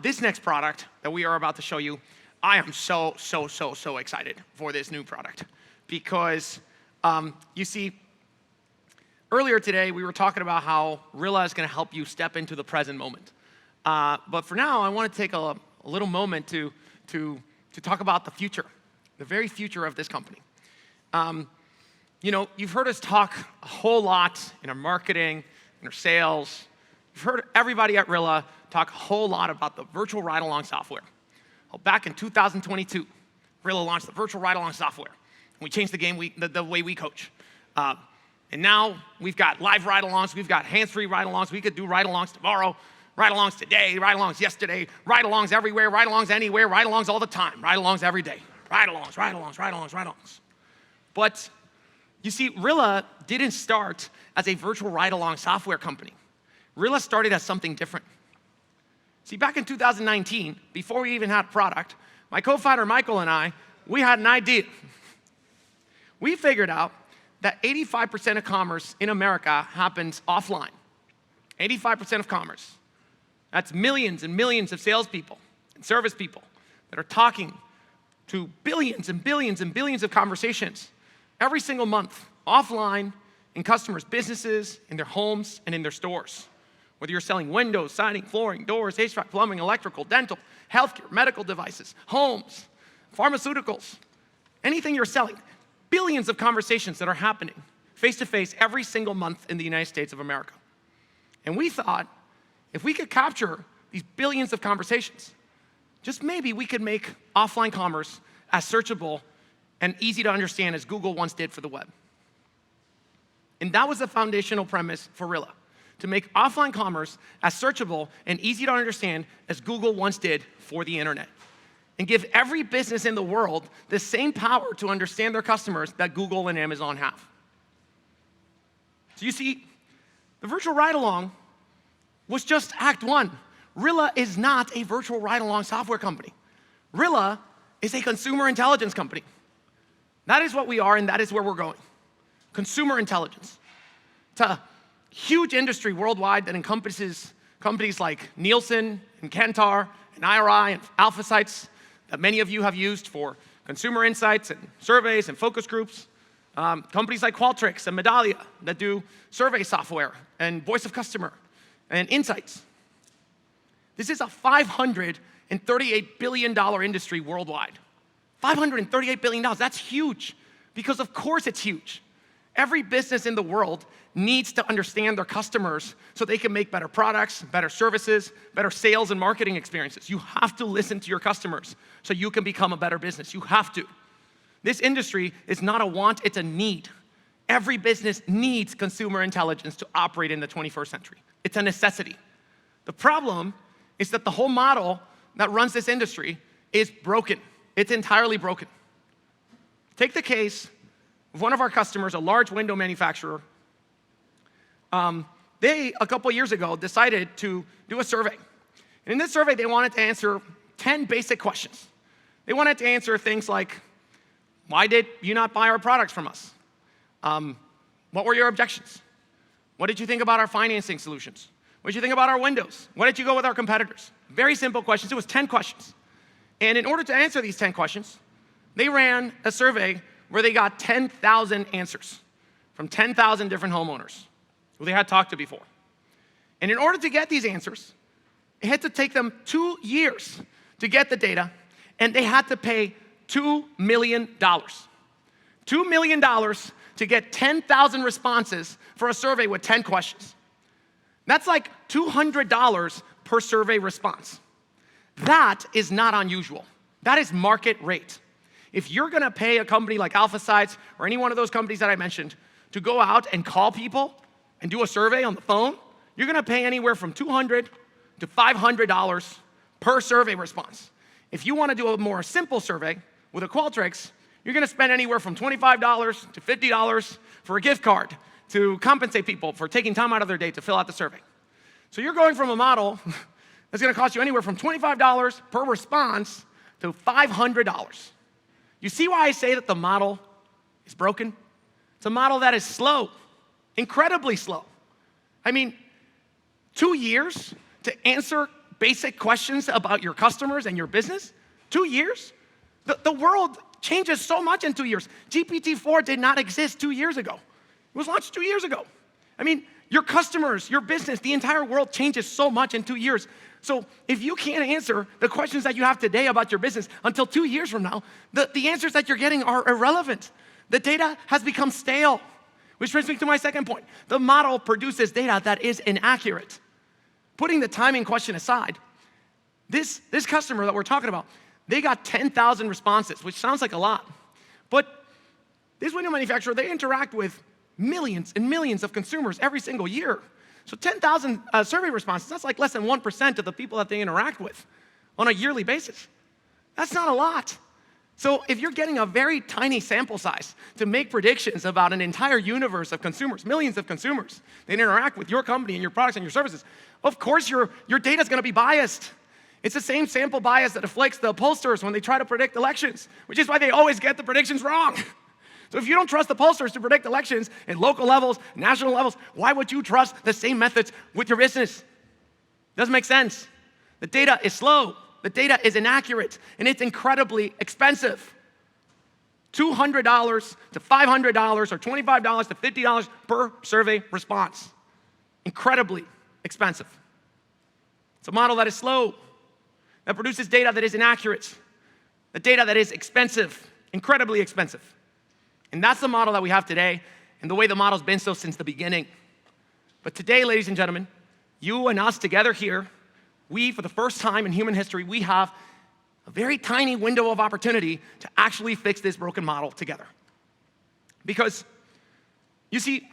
This next product that we are about to show you, I am so excited for this new product because you see, earlier today we were talking about how Rilla is going to help you step into the present moment. But for now, I want to take a little moment to talk about the future, the very future of this company. You've heard us talk a whole lot in our marketing, in our sales. You've heard everybody at Rilla talk a whole lot about the virtual ride-along software. Well, back in 2022, Rilla launched the virtual ride-along software. And we changed the game, the way we coach. And now we've got live ride-alongs, we've got hands-free ride-alongs. We could do ride-alongs tomorrow, ride-alongs today, ride-alongs yesterday, ride-alongs everywhere, ride-alongs anywhere, ride-alongs all the time, ride-alongs every day. Ride-alongs, ride-alongs, ride-alongs, ride-alongs. But you see, Rilla didn't start as a virtual ride-along software company. Rilla started as something different. See, back in 2019, before we even had a product, my co-founder Michael and I, we had an idea. We figured out that 85% of commerce in America happens offline. 85% of commerce. That's millions and millions of salespeople and service people that are talking to billions and billions and billions of conversations every single month, offline, in customers' businesses, in their homes, and in their stores. Whether you're selling windows, siding, flooring, doors, HVAC, plumbing, electrical, dental, healthcare, medical devices, homes, pharmaceuticals, anything you're selling, billions of conversations that are happening face-to-face every single month in the United States of America. And we thought, if we could capture these billions of conversations, just maybe we could make offline commerce as searchable and easy to understand as Google once did for the web. And that was the foundational premise for Rilla, to make offline commerce as searchable and easy to understand as Google once did for the internet, and give every business in the world the same power to understand their customers that Google and Amazon have. So you see, the virtual ride-along was just act one. Rilla is not a virtual ride-along software company. Rilla is a consumer intelligence company. That is what we are, and that is where we're going. Consumer intelligence. It's a huge industry worldwide that encompasses companies like Nielsen and Kantar and IRI and AlphaSites that many of you have used for consumer insights and surveys and focus groups. Companies like Qualtrics and Medallia that do survey software and voice of customer and insights. This is a $538 billion industry worldwide. $538 billion, that's huge, because of course it's huge. Every business in the world needs to understand their customers so they can make better products, better services, better sales and marketing experiences. You have to listen to your customers so you can become a better business. You have to. This industry is not a want, it's a need. Every business needs consumer intelligence to operate in the 21st century. It's a necessity. The problem is that the whole model that runs this industry is broken. It's entirely broken. Take the case of one of our customers, a large window manufacturer. They, a couple years ago, decided to do a survey. And in this survey, they wanted to answer 10 basic questions. They wanted to answer things like, why did you not buy our products from us? What were your objections? What did you think about our financing solutions? What did you think about our windows? Why did you go with our competitors? Very simple questions. It was 10 questions. And in order to answer these 10 questions, they ran a survey where they got 10,000 answers from 10,000 different homeowners who they had talked to before. And in order to get these answers, it had to take them 2 years to get the data, and they had to pay $2 million. $2 million to get 10,000 responses for a survey with 10 questions. That's like $200 per survey response. That is not unusual. That is market rate. If you're gonna pay a company like AlphaSites or any one of those companies that I mentioned to go out and call people and do a survey on the phone, you're gonna pay anywhere from $200 to $500 per survey response. If you wanna do a more simple survey with a Qualtrics, you're gonna spend anywhere from $25 to $50 for a gift card to compensate people for taking time out of their day to fill out the survey. So you're going from a model that's gonna cost you anywhere from $25 per response to $500. You see why I say that the model is broken? It's a model that is slow, incredibly slow. I mean, 2 years to answer basic questions about your customers and your business? 2 years? The world changes so much in 2 years. GPT-4 did not exist 2 years ago. It was launched 2 years ago. I mean, your customers, your business, the entire world changes so much in 2 years. So if you can't answer the questions that you have today about your business until 2 years from now, the answers that you're getting are irrelevant. The data has become stale, which brings me to my second point. The model produces data that is inaccurate. Putting the timing question aside, this customer that we're talking about, they got 10,000 responses, which sounds like a lot. But this window manufacturer, they interact with millions and millions of consumers every single year. So 10,000 survey responses, that's like less than 1% of the people that they interact with on a yearly basis. That's not a lot. So if you're getting a very tiny sample size to make predictions about an entire universe of consumers, millions of consumers that interact with your company and your products and your services, of course your data is going to be biased. It's the same sample bias that afflicts the pollsters when they try to predict elections, which is why they always get the predictions wrong. So if you don't trust the pollsters to predict elections at local levels, national levels, why would you trust the same methods with your business? Doesn't make sense. The data is slow. The data is inaccurate, and it's incredibly expensive. $200 to $500 or $25 to $50 per survey response. Incredibly expensive. It's a model that is slow, that produces data that is inaccurate, the data that is expensive, incredibly expensive. And that's the model that we have today, and the way the model's been so since the beginning. But today, ladies and gentlemen, you and us together here, we, for the first time in human history, we have a very tiny window of opportunity to actually fix this broken model together. Because, you see,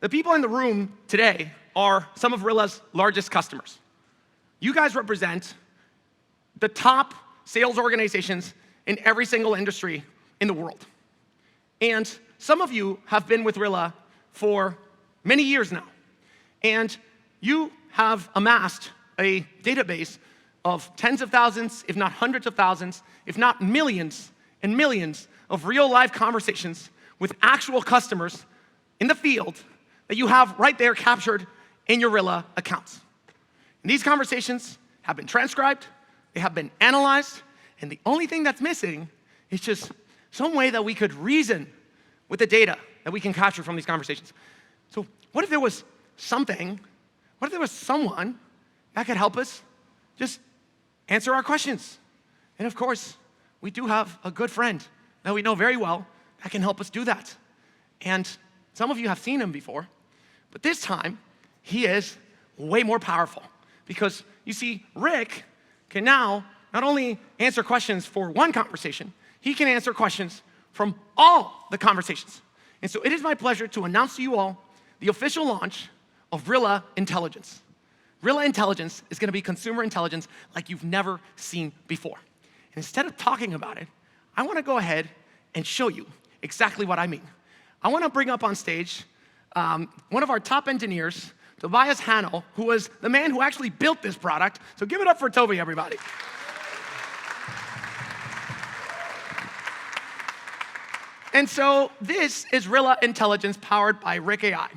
the people in the room today are some of Rilla's largest customers. You guys represent the top sales organizations in every single industry in the world. And some of you have been with Rilla for many years now. And you have amassed a database of tens of thousands, if not hundreds of thousands, if not millions and millions of real-life conversations with actual customers in the field that you have right there captured in your Rilla accounts. And these conversations have been transcribed, they have been analyzed, and the only thing that's missing is just some way that we could reason with the data that we can capture from these conversations. So what if there was something, what if there was someone that could help us just answer our questions? And of course, we do have a good friend that we know very well that can help us do that. And some of you have seen him before, but this time, he is way more powerful. Because you see, Rick can now not only answer questions for one conversation, he can answer questions from all the conversations. And so it is my pleasure to announce to you all the official launch of Rilla Intelligence. Rilla Intelligence is going to be consumer intelligence like you've never seen before. And instead of talking about it, I want to go ahead and show you exactly what I mean. I want to bring up on stage one of our top engineers, Tobias Hanel, who was the man who actually built this product. So give it up for Toby, everybody. And so this is Rilla Intelligence powered by Rick AI.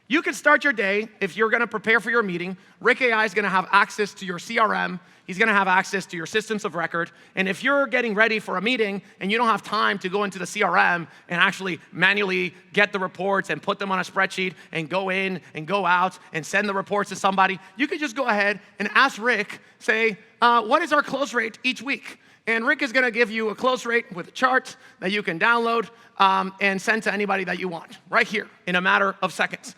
You can start your day, if you're gonna prepare for your meeting, Rick AI is gonna have access to your CRM, he's gonna have access to your systems of record, and if you're getting ready for a meeting and you don't have time to go into the CRM and actually manually get the reports and put them on a spreadsheet and go in and go out and send the reports to somebody, you could just go ahead and ask Rick, say, what is our close rate each week? And Rick is gonna give you a close rate with a chart that you can download and send to anybody that you want, right here, in a matter of seconds.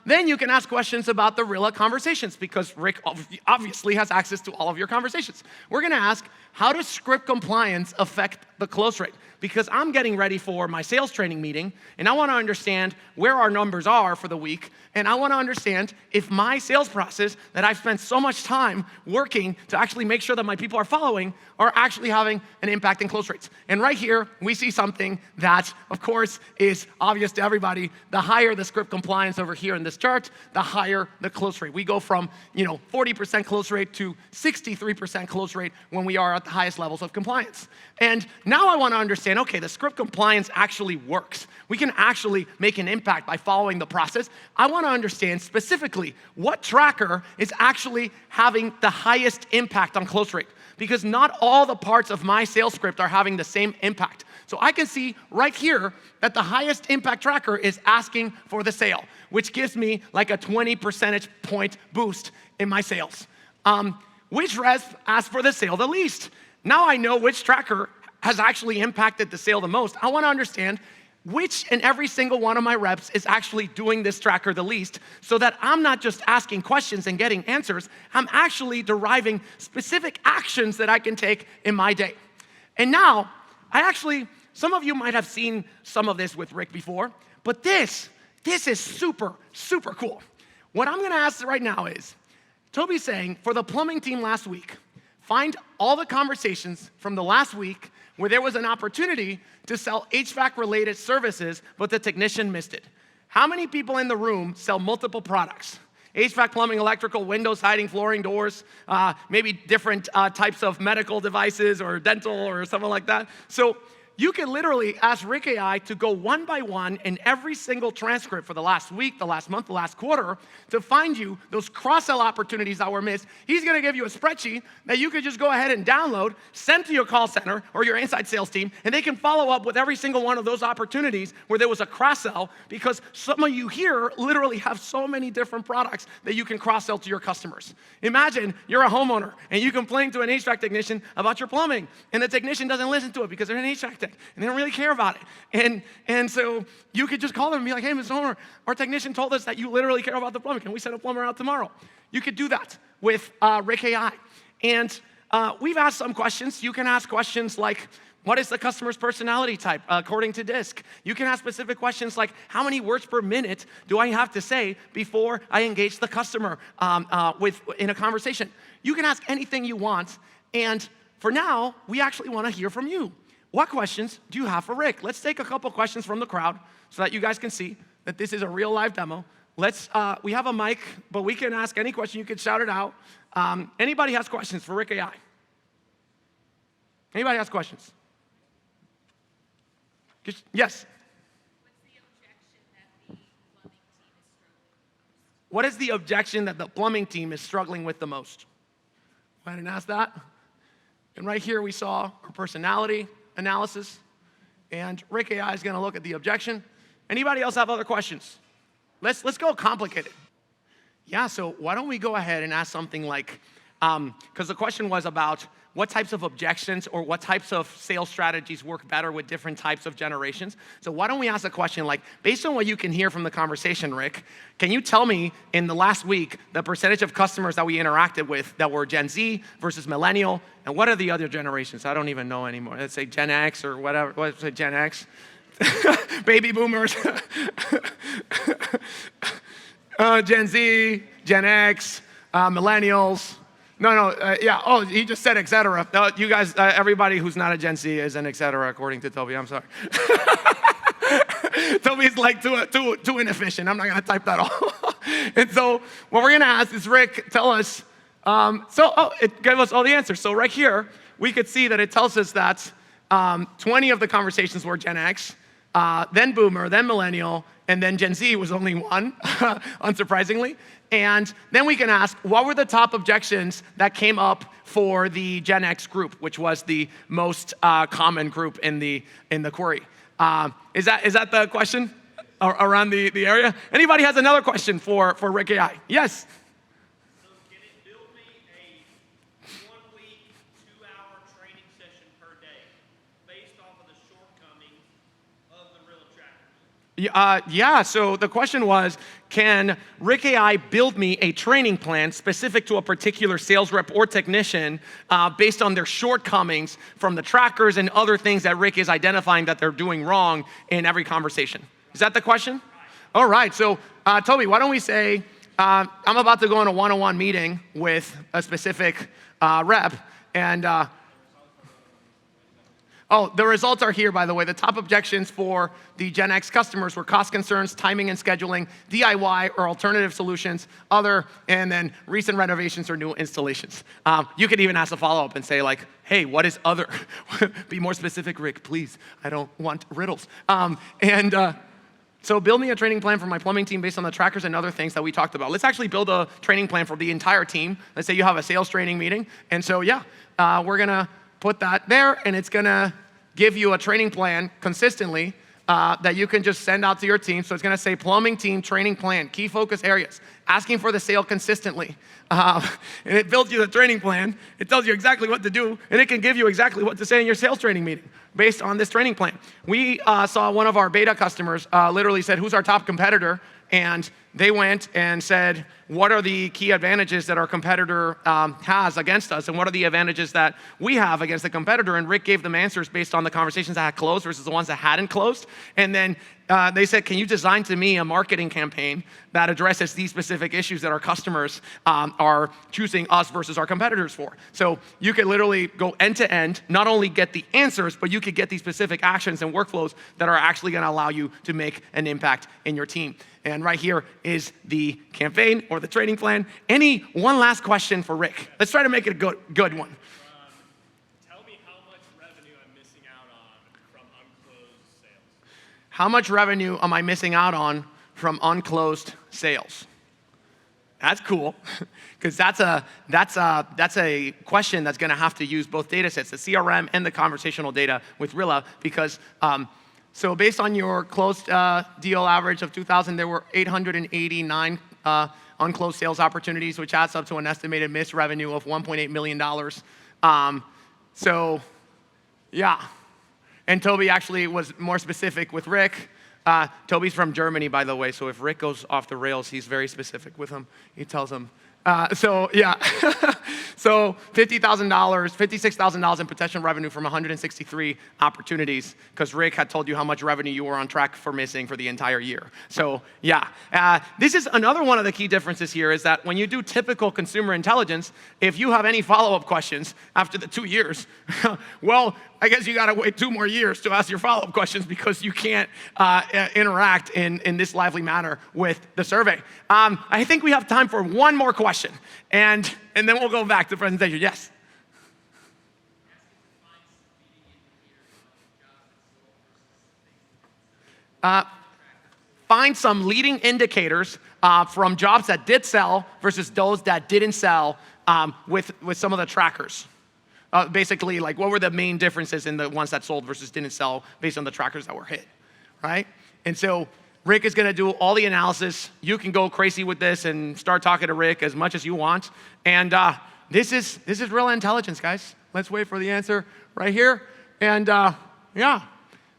Then you can ask questions about the Rilla conversations, because Rick obviously has access to all of your conversations. We're gonna ask, how does script compliance affect the close rate? Because I'm getting ready for my sales training meeting, and I wanna understand where our numbers are for the week, and I wanna understand if my sales process that I've spent so much time working to actually make sure that my people are following are actually having an impact in close rates. And right here, we see something that, of course, is obvious to everybody, the higher the script compliance over here in this chart, the higher the close rate. We go from 40% close rate to 63% close rate when we are at the highest levels of compliance. And now I want to understand, okay, the script compliance actually works. We can actually make an impact by following the process. I want to understand specifically what tracker is actually having the highest impact on close rate, because not all the parts of my sales script are having the same impact. So I can see right here that the highest impact tracker is asking for the sale, which gives me like a 20 percentage point boost in my sales. Which reps asked for the sale the least? Now I know which tracker has actually impacted the sale the most. I want to understand which and every single one of my reps is actually doing this tracker the least, so that I'm not just asking questions and getting answers, I'm actually deriving specific actions that I can take in my day. And now, some of you might have seen some of this with Rick before, but this is super, super cool. What I'm gonna ask right now is, Toby's saying, for the plumbing team last week, find all the conversations from the last week where there was an opportunity to sell HVAC-related services, but the technician missed it. How many people in the room sell multiple products? HVAC, plumbing, electrical, windows, siding, flooring, doors, maybe different types of medical devices or dental or something like that. So you can literally ask Rick AI to go one by one in every single transcript for the last week, the last month, the last quarter, to find you those cross-sell opportunities that were missed. He's gonna give you a spreadsheet that you could just go ahead and download, send to your call center or your inside sales team, and they can follow up with every single one of those opportunities where there was a cross-sell, because some of you here literally have so many different products that you can cross-sell to your customers. Imagine you're a homeowner and you complain to an HVAC technician about your plumbing, and the technician doesn't listen to it because they're an HVAC tech, and they don't really care about it. And so you could just call them and be like, hey, Mr. Homer, our technician told us that you literally care about the plumbing. Can we send a plumber out tomorrow? You could do that with Rick AI. And we've asked some questions. You can ask questions like, what is the customer's personality type according to DISC? You can ask specific questions like, how many words per minute do I have to say before I engage the customer in a conversation? You can ask anything you want. And for now, we actually want to hear from you. What questions do you have for Rick? Let's take a couple questions from the crowd so that you guys can see that this is a real live demo. We have a mic, but we can ask any question. You can shout it out. Anybody has questions for Rick AI? Anybody has questions? Yes? What is the objection that the plumbing team is struggling with the most? Go ahead and ask that. And right here we saw our personality analysis, and Rick AI is gonna look at the objection. Anybody else have other questions? Let's go complicated. Yeah, so why don't we go ahead and ask something like, because the question was about what types of objections or what types of sales strategies work better with different types of generations. So why don't we ask a question like, based on what you can hear from the conversation, Rick, can you tell me in the last week the percentage of customers that we interacted with that were Gen Z versus Millennial, and what are the other generations? I don't even know anymore. Let's say Gen X or whatever. Let's say Gen X. Baby boomers. Gen Z, Gen X, millennials. Yeah. Oh, he just said et cetera. No, you guys, everybody who's not a Gen Z is an et cetera, according to Toby. I'm sorry. Toby's like too inefficient. I'm not gonna type that all. And so what we're gonna ask is, Rick, tell us. It gave us all the answers. So right here, we could see that it tells us that 20 of the conversations were Gen X, then Boomer, then Millennial, and then Gen Z was only one, unsurprisingly. And then we can ask, what were the top objections that came up for the Gen X group, which was the most common group in the query? Is that the question around the area? Anybody has another question for Rick AI? Yes? So can it build me a 1-week, 2-hour training session per day based off of the shortcomings of the Rilla trackers? Yeah, so the question was, can Rick AI build me a training plan specific to a particular sales rep or technician based on their shortcomings from the trackers and other things that Rick is identifying that they're doing wrong in every conversation? Is that the question? All right, so Toby, why don't we say, I'm about to go on a one-on-one meeting with a specific rep, and Oh, the results are here, by the way. The top objections for the Gen X customers were cost concerns, timing and scheduling, DIY or alternative solutions, other, and then recent renovations or new installations. You could even ask a follow-up and say like, hey, what is other? Be more specific, Rick, please. I don't want riddles. So build me a training plan for my plumbing team based on the trackers and other things that we talked about. Let's actually build a training plan for the entire team. Let's say you have a sales training meeting. And so, we're going to put that there, and it's gonna give you a training plan consistently that you can just send out to your team. So it's gonna say plumbing team training plan, key focus areas, asking for the sale consistently. And it builds you the training plan. It tells you exactly what to do, and it can give you exactly what to say in your sales training meeting based on this training plan. We saw one of our beta customers literally said, who's our top competitor? And they went and said, what are the key advantages that our competitor has against us? And what are the advantages that we have against the competitor? And Rick gave them answers based on the conversations that had closed versus the ones that hadn't closed. And then they said, can you design to me a marketing campaign that addresses these specific issues that our customers are choosing us versus our competitors for? So you could literally go end to end, not only get the answers, but you could get these specific actions and workflows that are actually gonna allow you to make an impact in your team. And right here is the campaign or the training plan. One last question for Rick? Let's try to make it a good one. Tell me how much revenue I'm missing out on from unclosed sales. How much revenue am I missing out on from unclosed sales? That's cool, because that's a question that's going to have to use both data sets, the CRM and the conversational data with Rilla, because so based on your closed deal average of 2,000, there were 889 unclosed sales opportunities, which adds up to an estimated missed revenue of $1.8 million. So, yeah. And Toby actually was more specific with Rick. Toby's from Germany, by the way, so if Rick goes off the rails, he's very specific with him. He tells him. So $50,000, $56,000 in potential revenue from 163 opportunities, because Rick had told you how much revenue you were on track for missing for the entire year. So this is another one of the key differences here, is that when you do typical consumer intelligence, if you have any follow-up questions after the 2 years, well, I guess you gotta wait 2 more years to ask your follow-up questions, because you can't interact in this lively manner with the survey. I think we have time for one more question, and then we'll go back to the presentation. Yes? Find some leading indicators from jobs that did sell versus those that didn't sell with some of the trackers. Basically, like, what were the main differences in the ones that sold versus didn't sell based on the trackers that were hit, right? And so Rick is gonna do all the analysis. You can go crazy with this and start talking to Rick as much as you want. And this is Rilla Intelligence, guys. Let's wait for the answer right here. And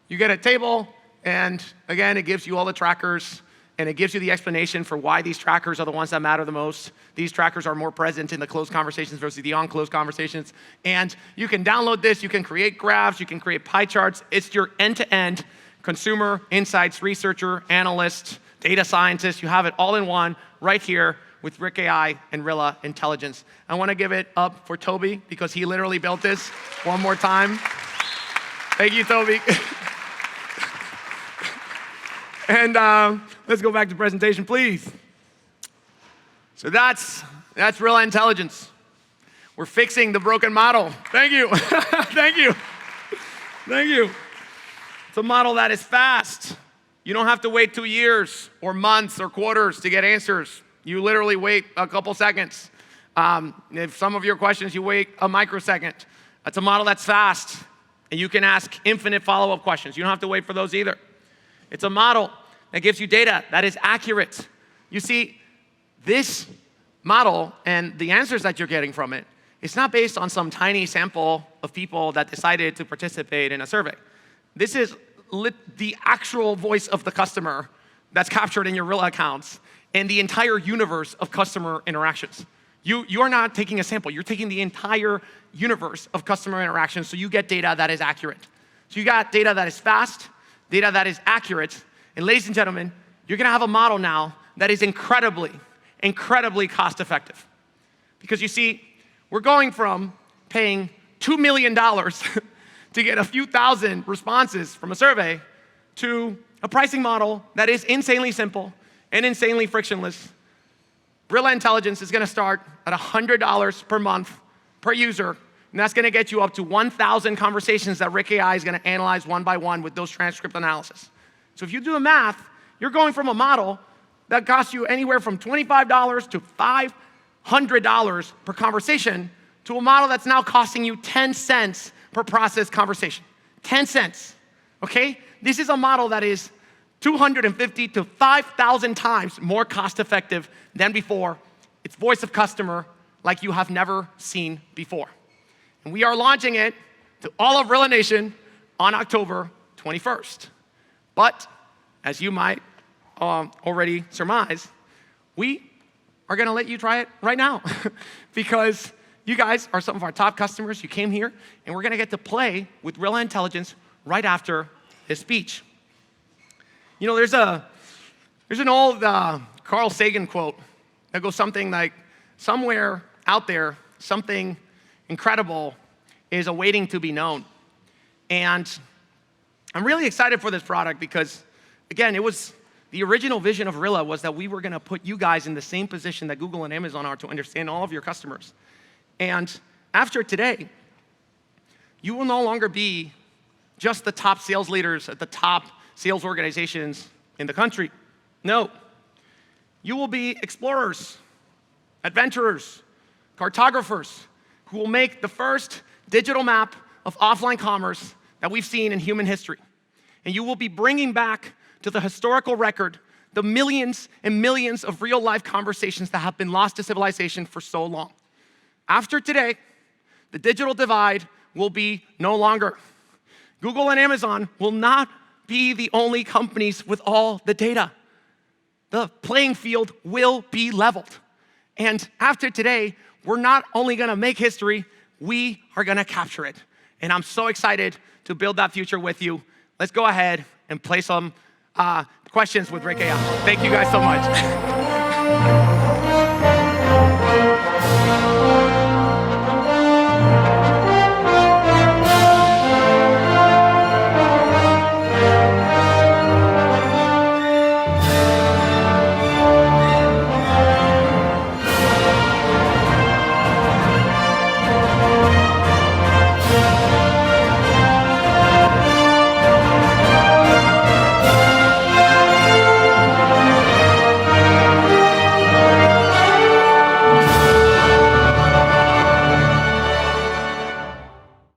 you get a table, and again, it gives you all the trackers, and it gives you the explanation for why these trackers are the ones that matter the most. These trackers are more present in the closed conversations versus the unclosed conversations. And you can download this, you can create graphs, you can create pie charts. It's your end-to-end consumer insights researcher, analyst, data scientist. You have it all in one right here with Rick AI and Rilla Intelligence. I wanna give it up for Toby, because he literally built this one more time. Thank you, Toby. And let's go back to presentation, please. So that's Rilla Intelligence. We're fixing the broken model. Thank you. Thank you. Thank you. It's a model that is fast. You don't have to wait 2 years or months or quarters to get answers. You literally wait a couple seconds. If some of your questions, you wait a microsecond. That's a model that's fast, and you can ask infinite follow-up questions. You don't have to wait for those either. It's a model that gives you data that is accurate. You see, this model and the answers that you're getting from it, it's not based on some tiny sample of people that decided to participate in a survey. This is the actual voice of the customer that's captured in your Rilla accounts and the entire universe of customer interactions. You're not taking a sample, you're taking the entire universe of customer interactions, so you get data that is accurate. So you got data that is fast, data that is accurate, and ladies and gentlemen, you're gonna have a model now that is incredibly, incredibly cost effective. Because you see, we're going from paying $2 million to get a few thousand responses from a survey to a pricing model that is insanely simple and insanely frictionless. Rilla Intelligence is gonna start at $100 per month per user, and that's gonna get you up to 1,000 conversations that Rick AI is gonna analyze one by one with those transcript analysis. So if you do the math, you're going from a model that costs you anywhere from $25 to $500 per conversation to a model that's now costing you 10 cents per processed conversation. 10 cents, okay? This is a model that is 250 to 5,000 times more cost effective than before. It's voice of customer like you have never seen before. And we are launching it to all of Rilla Nation on October 21st. But as you might already surmise, we are gonna let you try it right now because you guys are some of our top customers. You came here, and we're gonna get to play with Rilla Intelligence right after his speech. You know, there's an old Carl Sagan quote that goes something like, somewhere out there, something incredible is awaiting to be known. And I'm really excited for this product because, again, it was the original vision of Rilla was that we were gonna put you guys in the same position that Google and Amazon are to understand all of your customers. And after today, you will no longer be just the top sales leaders at the top sales organizations in the country. No, you will be explorers, adventurers, cartographers who will make the first digital map of offline commerce that we've seen in human history. And you will be bringing back to the historical record the millions and millions of real-life conversations that have been lost to civilization for so long. After today, the digital divide will be no longer. Google and Amazon will not be the only companies with all the data. The playing field will be leveled. And after today, we're not only gonna make history, we are gonna capture it. And I'm so excited to build that future with you. Let's go ahead and play some questions with Rick AI. Thank you guys so much.